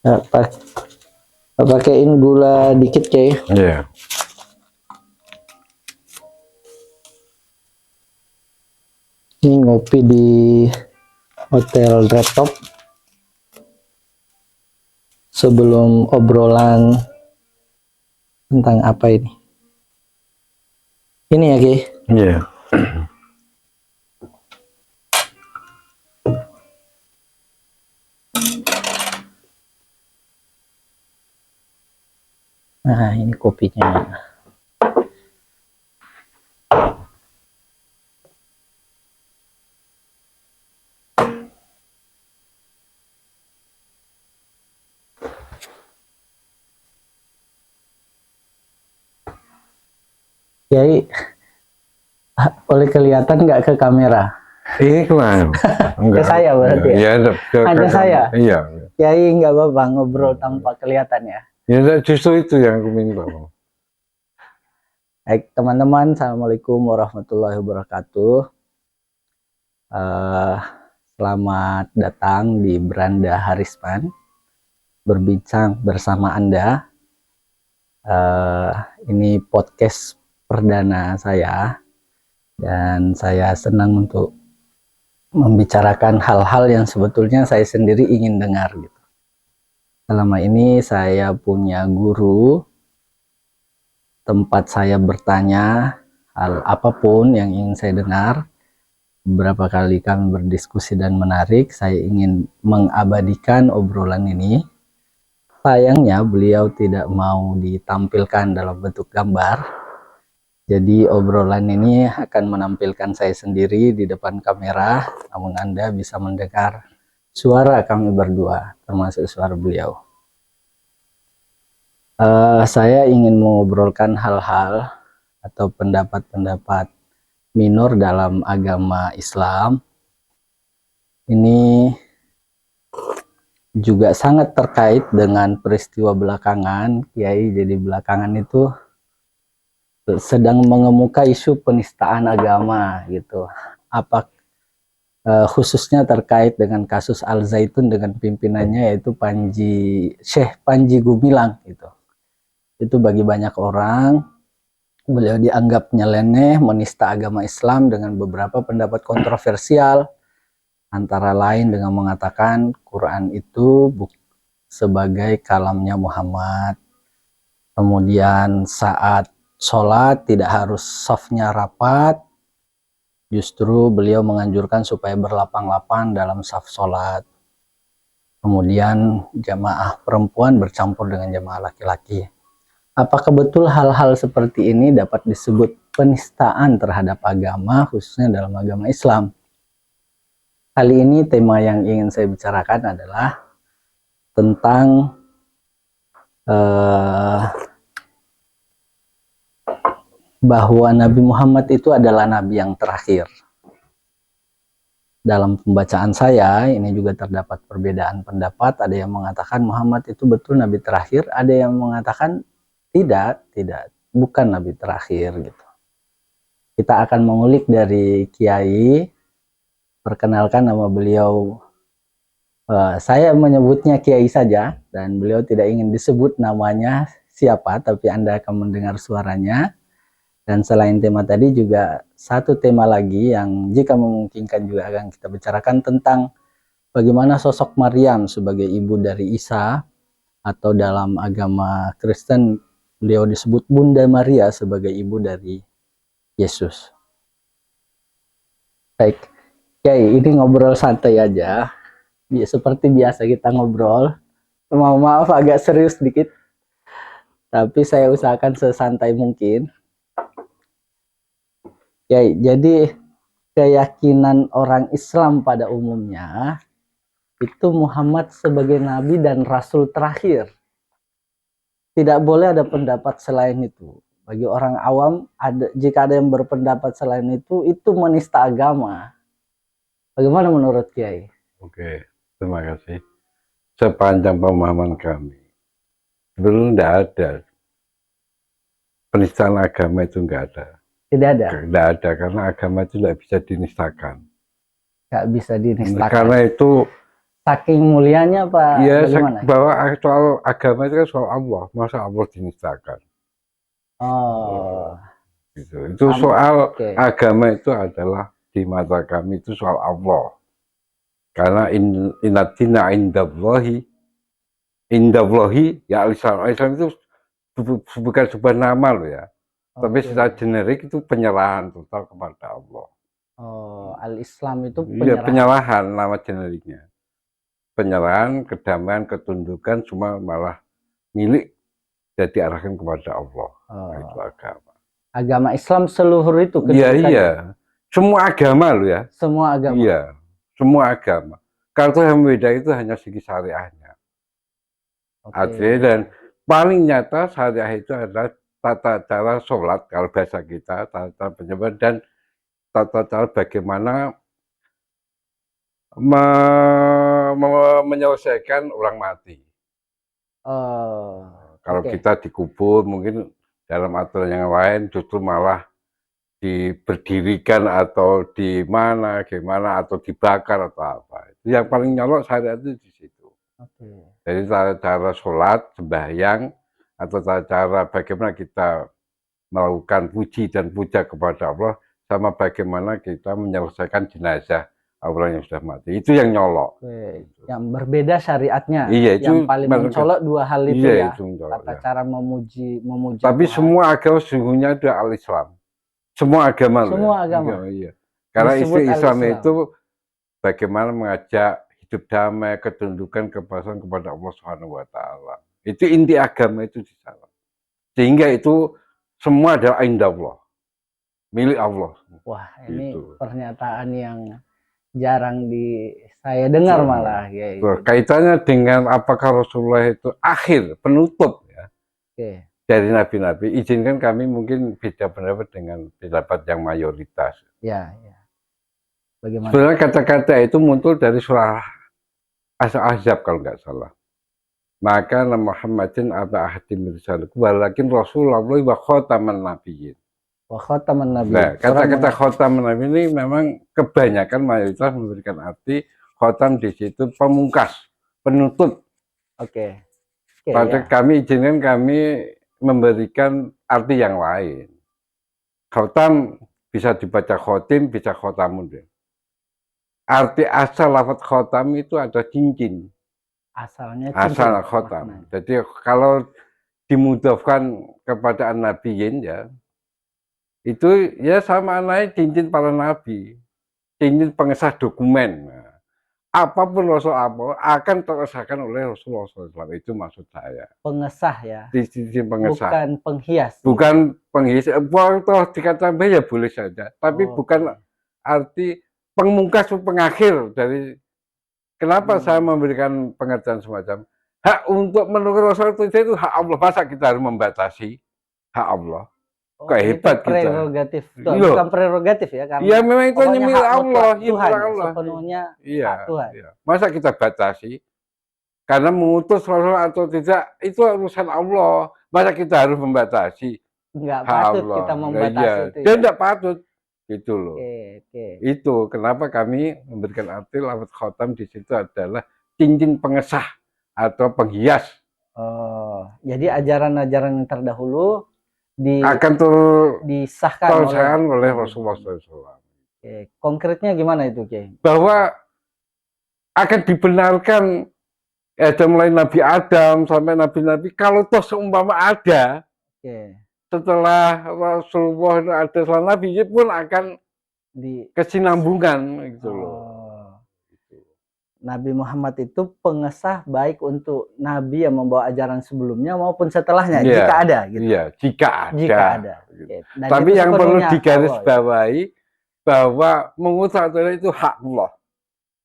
Nah, pakein gula dikit Kiai. Iya. Ini ngopi di Hotel Red Top. Sebelum obrolan tentang apa ini? Ini ya Kiai. Iya. Nah, ini kopinya. Kiai, boleh kelihatan nggak ke kamera? Ini kemana? Ke saya berarti ya? Iya, Hanya saya? Iya. Kiai nggak apa-apa ngobrol tanpa kelihatan ya? Ya, justru itu yang aku minta. Baik teman-teman, Assalamualaikum warahmatullahi wabarakatuh. Selamat datang di Beranda Harisman, berbincang bersama Anda. Ini podcast perdana saya, dan saya senang untuk membicarakan hal-hal yang sebetulnya saya sendiri ingin dengar gitu. Selama ini saya punya guru, tempat saya bertanya hal apapun yang ingin saya dengar. Beberapa kali kami berdiskusi dan menarik, saya ingin mengabadikan obrolan ini. Sayangnya beliau tidak mau ditampilkan dalam bentuk gambar. Jadi obrolan ini akan menampilkan saya sendiri di depan kamera, namun Anda bisa mendengar suara kami berdua, termasuk suara beliau. Saya ingin mengobrolkan hal-hal atau pendapat-pendapat minor dalam agama Islam. Ini juga sangat terkait dengan peristiwa belakangan, Kiai. Jadi belakangan itu sedang mengemuka isu penistaan agama gitu. Apa khususnya terkait dengan kasus Al Zaitun dengan pimpinannya yaitu Syekh Panji Gumilang gitu. Itu bagi banyak orang beliau dianggap nyeleneh, menista agama Islam dengan beberapa pendapat kontroversial, antara lain dengan mengatakan Quran itu sebagai kalamnya Muhammad. Kemudian saat sholat tidak harus safnya rapat, justru beliau menganjurkan supaya berlapang-lapang dalam saf sholat. Kemudian jamaah perempuan bercampur dengan jamaah laki-laki. Apakah betul hal-hal seperti ini dapat disebut penistaan terhadap agama, khususnya dalam agama Islam? Kali ini tema yang ingin saya bicarakan adalah tentang bahwa Nabi Muhammad itu adalah Nabi yang terakhir. Dalam pembacaan saya, ini juga terdapat perbedaan pendapat. Ada yang mengatakan Muhammad itu betul Nabi terakhir, ada yang mengatakan tidak, bukan Nabi terakhir gitu. Kita akan mengulik dari Kiai. Perkenalkan nama beliau, saya menyebutnya Kiai saja, dan beliau tidak ingin disebut namanya siapa, tapi Anda akan mendengar suaranya. Dan selain tema tadi juga satu tema lagi yang jika memungkinkan juga akan kita bicarakan tentang bagaimana sosok Maryam sebagai ibu dari Isa, atau dalam agama Kristen beliau disebut Bunda Maria sebagai ibu dari Yesus. Baik, Kiai, ini ngobrol santai aja. Seperti biasa kita ngobrol. Maaf agak serius dikit, tapi saya usahakan sesantai mungkin. Kiai, jadi keyakinan orang Islam pada umumnya itu Muhammad sebagai nabi dan rasul terakhir. Tidak boleh ada pendapat selain itu. Bagi orang awam, jika ada yang berpendapat selain itu menista agama. Bagaimana menurut Kiai? Oke, terima kasih. Sepanjang pemahaman kami, belum tidak ada penistaan agama, itu nggak ada. Tidak ada? Tidak ada, karena agama itu tidak bisa dinistakan. Nggak bisa dinistakan. Karena itu Saking mulianya Pak, Ya, bagaimana? bahwa soal agama itu kan soal Allah, masa Allah dinistakan. Oh, Gitu. Itu sama. soal Oke. agama itu adalah di mata kami itu soal Allah. Karena innatina indallahi ya al-Islam. Islam itu bukan sebuah nama loh ya. Tapi Oke. secara generik itu penyerahan total kepada Allah. Oh, al-Islam itu Iya, penyerahan. penyerahan nama generiknya. Penyerahan, kedamaian, ketundukan semua malah milik dan diarahkan kepada Allah. Oh, Nah, itu agama. agama Islam seluruh itu Iya, kedudukannya. iya. Semua agama loh ya. Semua agama. Iya, semua agama. Kalau yang beda itu hanya segi syariahnya. Oke. Artinya dan paling nyata syariah itu adalah tata cara sholat kalau bahasa kita, tata cara penyembah dan tata cara bagaimana menyelesaikan orang mati. Oh, Kalau oke. kita dikubur mungkin dalam aturan yang lain justru malah diberdirikan atau di mana, gimana atau dibakar atau apa. Itu yang paling nyolok syariat itu di situ. Oke. Jadi cara sholat, sembahyang atau cara bagaimana kita melakukan puji dan puja kepada Allah sama bagaimana kita menyelesaikan jenazah orang yang sudah mati. Itu yang nyolok. Oke. Yang berbeda syariatnya. Iya, itu yang paling mencolok dua hal itu iya, ya. itu mencolok, Tata ya. cara memuji Tapi Tuhan. semua agama sesungguhnya itu al-Islam. Semua agama loh. Semua Ya. agama. Iya. Karena Disebut istilah Islam al-Islam. itu bagaimana mengajak hidup damai, ketundukan, kepasan kepada Allah Subhanahu wa taala. Itu inti agama itu di sana. Sehingga itu semua adalah indah Allah. Milik Allah. Wah, ini Gitu. pernyataan yang jarang saya dengar Betul. malah ya. Tuh, kaitannya dengan apakah Rasulullah itu akhir penutup ya Oke. dari nabi-nabi. Izinkan kami mungkin beda pendapat dengan pendapat yang mayoritas. Ya, ya. Bagaimana? Sebenarnya kata-kata itu muncul dari surah Ahzab kalau nggak salah. Maka Muhammadin aba ahadim risaluk walakin Rasulullah wa khataman nabiyyin. Wa khataman nabi. Nah, kata-kata khataman nabi ini memang kebanyakan mayoritas memberikan arti khatam di situ pemungkas, penutup. Oke. Pada Ya. kami izinkan kami memberikan arti yang lain. Khatam bisa dibaca khotim, bisa khotamun. Arti asal lafaz khatam itu ada cincin. Asalnya Asal cincin. khotam. Jadi kalau dimudahkan kepada an-nabiyyin ya, itu ya sama naik cincin para nabi, cincin pengesah dokumen. Nah, apapun Rasul apa akan teresahkan oleh Rasulullah SAW. Itu maksud saya. Pengesah ya. Cincin pengesah. Bukan penghias. Bukan penghias. Waktu dikatakan ya boleh saja, tapi bukan arti pemungkas pengakhir dari. Kenapa saya memberikan pengertian semacam hak untuk menurut Rasul itu hak Allah. Masa kita harus membatasi hak Allah? Kok hebat kita. Prerogatif. Bukan prerogatif ya, karena ya memang itu hanya milik Allah, Tuhan, Allah. Sepenuhnya hak Tuhan. Iya. Masa kita batasi? Karena mengutus Rasul atau tidak itu urusan Allah. Masa kita harus membatasi? Enggak patut Allah. Kita membatasi itu. Dia tidak patut. Gitu loh. Oke. Itu kenapa kami memberikan arti lafaz khatam di situ adalah cincin pengesah atau penghias. Oh, jadi ajaran-ajaran yang terdahulu akan disahkan oleh Rasulullah SAW. Oke. Konkretnya gimana itu, Kiai? Bahwa akan dibenarkan mulai Nabi Adam sampai nabi-nabi kalau toh seumpama ada. Oke. Setelah Rasulullah ada setelah Nabi pun akan kesinambungan gitu loh. Nabi Muhammad itu pengesah baik untuk Nabi yang membawa ajaran sebelumnya maupun setelahnya, jika ada gitu. Iya, jika ada. Gitu. Tapi yang perlu digarisbawahi bahwa mengutus itu hak Allah.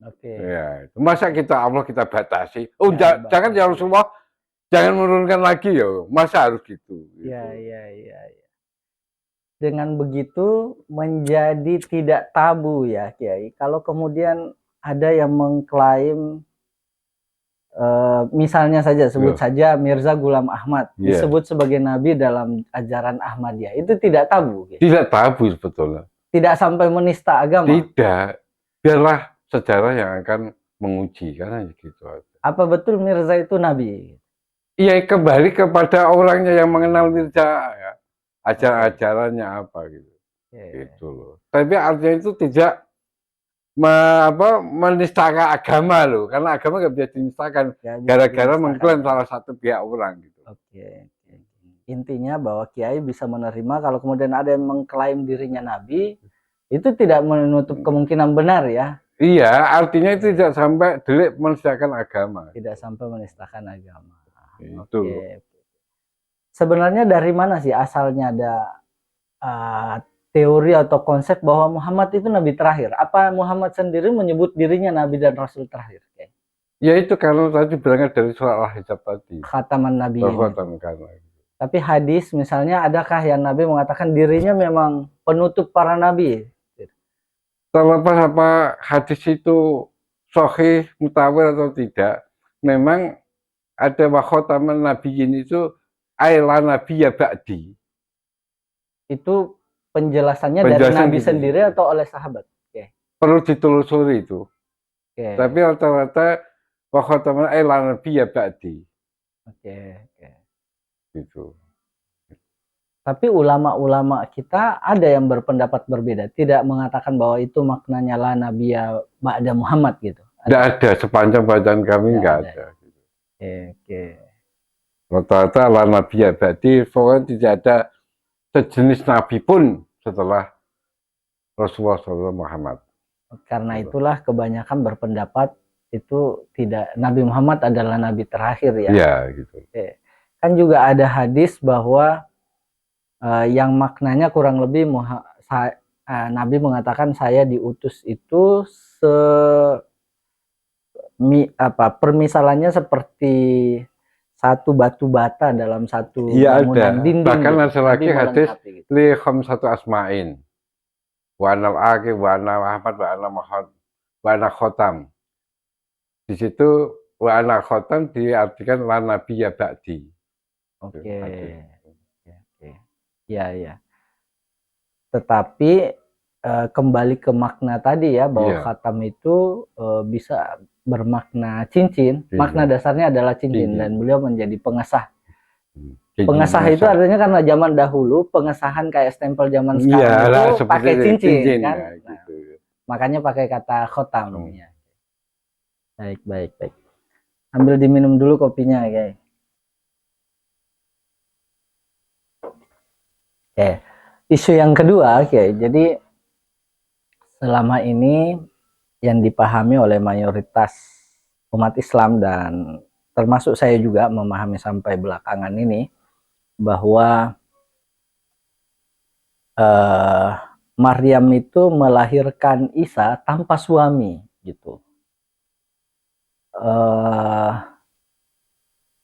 Oke. Ya, masa Allah kita batasi? Oh, jangan ya Rasulullah. Jangan menurunkan lagi ya, masa harus gitu. Iya. Dengan begitu menjadi tidak tabu ya, Kiai. Kalau kemudian ada yang mengklaim, misalnya saja sebut saja Mirza Ghulam Ahmad disebut sebagai nabi dalam ajaran Ahmadiyah, itu tidak tabu. Kiai? Tidak tabu sebetulnya. Tidak sampai menista agama. Tidak, biarlah sejarah yang akan menguji kan gitu aja. Apa betul Mirza itu nabi? Iya, kembali kepada orangnya yang mengenal Mirza ya. Ajaran-ajarannya apa gitu. Oke. Gitu loh. Tapi artinya itu tidak menistakan agama loh, karena agama nggak bisa dinistakan Ya, bisa gara-gara dinistakan. mengklaim salah satu pihak orang gitu. Oke. Intinya bahwa kiai bisa menerima kalau kemudian ada yang mengklaim dirinya nabi, itu tidak menutup kemungkinan benar ya. Iya, artinya itu tidak sampai delik menistakan agama. Tidak sampai menistakan agama. Itu. Oke. Sebenarnya dari mana sih asalnya ada teori atau konsep bahwa Muhammad itu nabi terakhir? Apa Muhammad sendiri menyebut dirinya nabi dan rasul terakhir? Oke. Ya itu karena tadi berangkat dari surat Al-Hijab tadi. Khataman nabiyin. Khataman karena. Tapi hadis misalnya adakah yang Nabi mengatakan dirinya memang penutup para nabi? Terlepas apa hadis itu sahih, mutawir atau tidak, memang ada wakhataman nabiyyin itu aila nabiyya ba'di. Itu penjelasannya dari Nabi sendiri atau oleh sahabat? Oke. Perlu ditelusuri itu. Oke. Tapi rata-rata wakhataman aila nabiyya ba'di. Oke. Gitu. Tapi ulama-ulama kita ada yang berpendapat berbeda, tidak mengatakan bahwa itu maknanya la nabiyya ba'da Muhammad gitu. Tidak ada, sepanjang bacaan kami nggak ada. Oke. Rata-rata la nabiyya ba'di, pokoknya tidak ada sejenis nabi pun setelah Rasulullah SAW Muhammad. Karena itulah kebanyakan berpendapat itu tidak, Nabi Muhammad adalah nabi terakhir ya. Iya gitu. Kan juga ada hadis bahwa yang maknanya kurang lebih Nabi mengatakan saya diutus itu permisalannya seperti satu batu bata dalam satu bangunan dinding. Bahkan gitu. ada lagi hadis li khamsatu asma'in. Wa anal aqi wa ana Muhammad wa ana Muhammad wa ana khotam. Di situ wa ana khotam diartikan la nabiyya ba'di. Oke. Ya. Tetapi kembali ke makna tadi ya, bahwa khatam itu bisa bermakna cincin. Makna dasarnya adalah cincin. Dan beliau menjadi pengesah. Pengesah itu artinya karena zaman dahulu pengesahan kayak stempel zaman sekarang itu pakai cincin kan. Nah, gitu. Makanya pakai kata khotam. Baik. Ambil diminum dulu kopinya, guys. Oke. Isu yang kedua, jadi selama ini yang dipahami oleh mayoritas umat Islam dan termasuk saya juga memahami sampai belakangan ini bahwa Maryam itu melahirkan Isa tanpa suami gitu.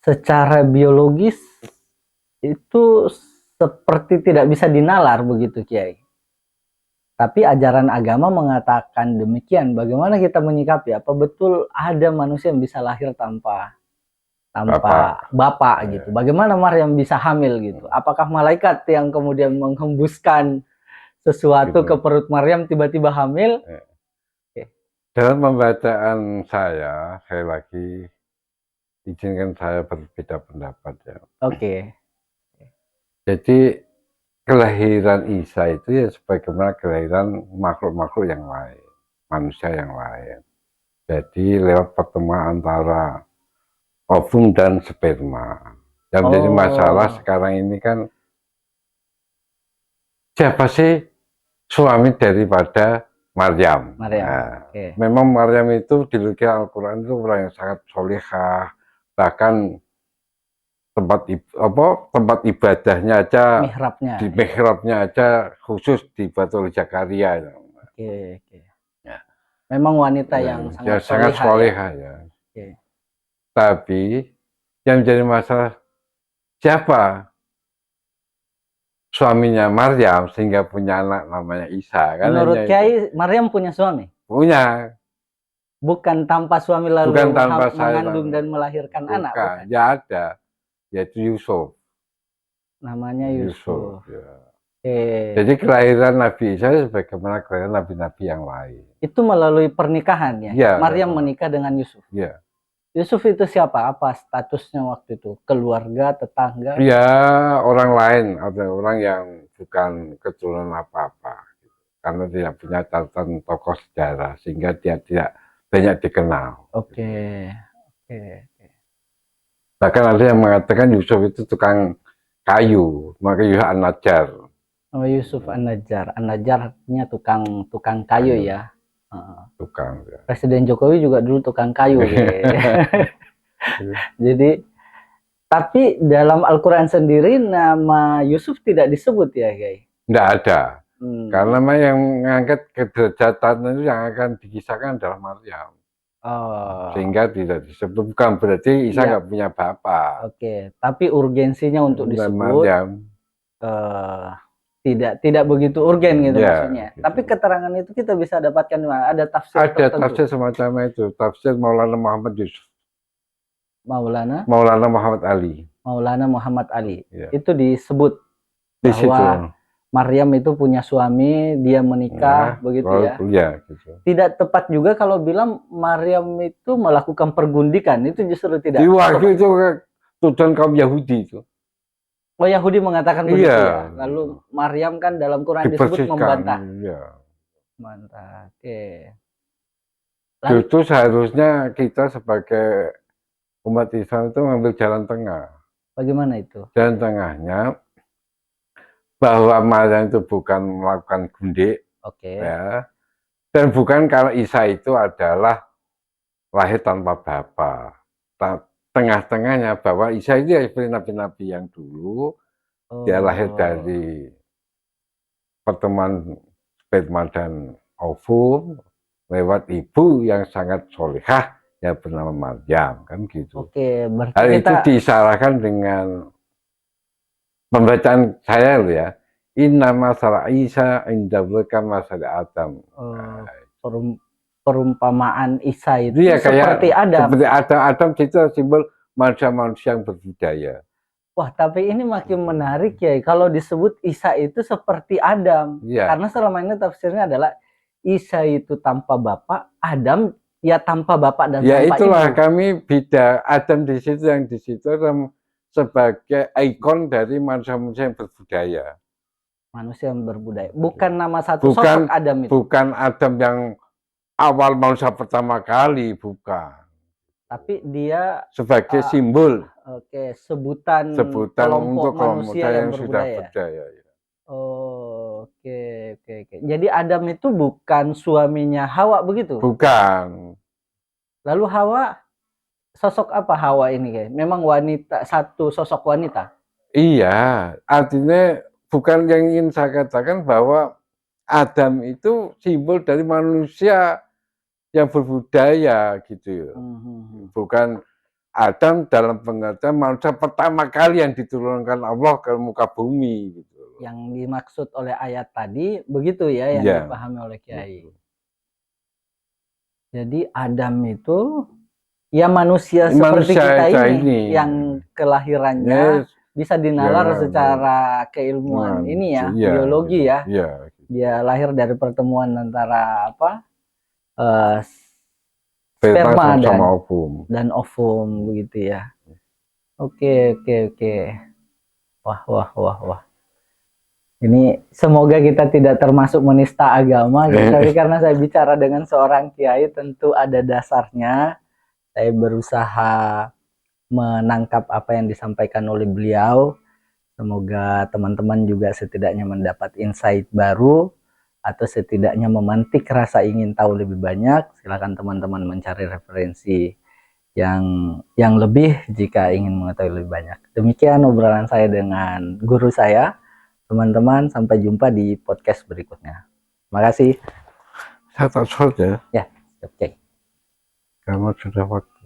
Secara biologis itu seperti tidak bisa dinalar begitu Kiai. Tapi ajaran agama mengatakan demikian. Bagaimana kita menyikapi? Apa betul ada manusia yang bisa lahir tanpa bapak gitu? Bagaimana Maryam bisa hamil gitu? Apakah malaikat yang kemudian menghembuskan sesuatu ke perut Maryam tiba-tiba hamil? Dalam pembacaan saya lagi izinkan saya berbeda pendapat ya. Oke. Jadi kelahiran Isa itu ya sebagaimana kelahiran makhluk-makhluk yang lain, manusia yang lain. Jadi lewat pertemuan antara ovum dan sperma. Yang menjadi masalah sekarang ini kan siapa sih suami daripada Maryam? Nah, memang Maryam itu di Al-Quran itu orang yang sangat solihah, bahkan tempat ibadahnya aja, di mihrabnya aja khusus dibuat oleh Zakaria. Oke. Memang wanita yang sangat solihah ya. Tapi yang menjadi masalah siapa suaminya Maryam sehingga punya anak namanya Isa. Menurut Kiai, Maryam punya suami? Punya. Bukan tanpa suami lalu mengandung dan melahirkan anak? Bukan, ya ada. Yaitu Yusuf. Namanya Yusuf. Ya. Jadi kelahiran Nabi Isa sebagaimana kelahiran nabi-nabi yang lain. Itu melalui pernikahan ya? Iya. Maryam menikah dengan Yusuf. Iya. Yusuf itu siapa? Apa statusnya waktu itu? Keluarga, tetangga? Ya, orang lain atau orang yang bukan keturunan apa-apa. Karena tidak punya catatan tokoh sejarah, sehingga dia tidak banyak dikenal. Oke. Bahkan ada yang mengatakan Yusuf itu tukang kayu, maka Yusuf An-Najjar. Oh, Yusuf An-Najjar. An-Najjar artinya tukang kayu ya. Tukang. Ya. Presiden Jokowi juga dulu tukang kayu. Jadi, tapi dalam Al-Quran sendiri nama Yusuf tidak disebut ya, Guys? Tidak ada. Karena yang mengangkat kederajatan itu yang akan dikisahkan adalah Maryam. Sehingga tidak disebut. Bukan berarti Isa nggak punya bapak. Oke, tapi urgensinya untuk disebut Maryam. Tidak begitu urgen gitu ya, maksudnya. gitu. Tapi keterangan itu kita bisa dapatkan di mana? Ada tafsir Ada tertentu. tafsir semacam itu. Tafsir Maulana Muhammad Yusuf. Maulana Muhammad Ali. Maulana Muhammad Ali. Ya. Itu disebut di bahwa Maryam itu punya suami, dia menikah, begitu ya. Ya gitu. Tidak tepat juga kalau bilang Maryam itu melakukan pergundikan. Itu justru tidak. Waktu itu tujuan kaum Yahudi itu. Oh, Yahudi mengatakan begitu ya. Lalu Maryam kan dalam Quran disebut membantah. Iya. Membantah. Oke. Justru seharusnya kita sebagai umat Islam itu mengambil jalan tengah. Bagaimana itu? Jalan tengahnya bahwa Maryam itu bukan melakukan gundik, ya, dan bukan kalau Isa itu adalah lahir tanpa bapa. Tengah-tengahnya bahwa Isa itu seperti nabi-nabi yang dulu, dia lahir dari pertemuan sperma dan ovum lewat ibu yang sangat solehah yang bernama Maryam, kan gitu. Berarti hal itu disalahkan dengan pembacaan saya loh ya. Inna masalah Isa indawaka masalah Adam. Perumpamaan Isa itu ya, seperti Adam. Seperti Adam itu simbol manusia-manusia yang berbudaya. Wah, tapi ini makin menarik ya. Kalau disebut Isa itu seperti Adam. Ya. Karena selama ini tafsirnya adalah Isa itu tanpa bapak, Adam ya tanpa bapak dan ya, tanpa itulah ibu. Kami beda. Adam di situ yang di situ sebagai ikon dari manusia-manusia yang berbudaya. Manusia yang berbudaya. Bukan nama satu sosok Adam itu. Bukan Adam yang awal manusia pertama kali, bukan. Tapi dia sebagai simbol. Sebutan untuk manusia yang sudah berdaya. Ya. Oke. Jadi Adam itu bukan suaminya Hawa begitu? Bukan. Lalu Hawa, sosok apa Hawa ini, guys? Memang wanita, satu sosok wanita? Iya, artinya bukan yang ingin saya katakan bahwa Adam itu simbol dari manusia yang berbudaya gitu. Bukan Adam dalam pengertian manusia pertama kali yang diturunkan Allah ke muka bumi gitu. Yang dimaksud oleh ayat tadi begitu ya yang dipahami oleh Kiai. Jadi Adam itu ya manusia seperti kita ini yang kelahirannya bisa dinalar secara keilmuan ini ya, biologi ya. Dia lahir dari pertemuan antara sperma dan ovum begitu ya. Oke. Wah. Ini semoga kita tidak termasuk menista agama, tapi karena saya bicara dengan seorang kiai tentu ada dasarnya. Saya berusaha menangkap apa yang disampaikan oleh beliau. Semoga teman-teman juga setidaknya mendapat insight baru atau setidaknya memantik rasa ingin tahu lebih banyak. Silakan teman-teman mencari referensi yang lebih jika ingin mengetahui lebih banyak. Demikian obrolan saya dengan guru saya. Teman-teman, sampai jumpa di podcast berikutnya. Terima kasih. Saya tak ya. Ya, oke. Karena sudah waktu.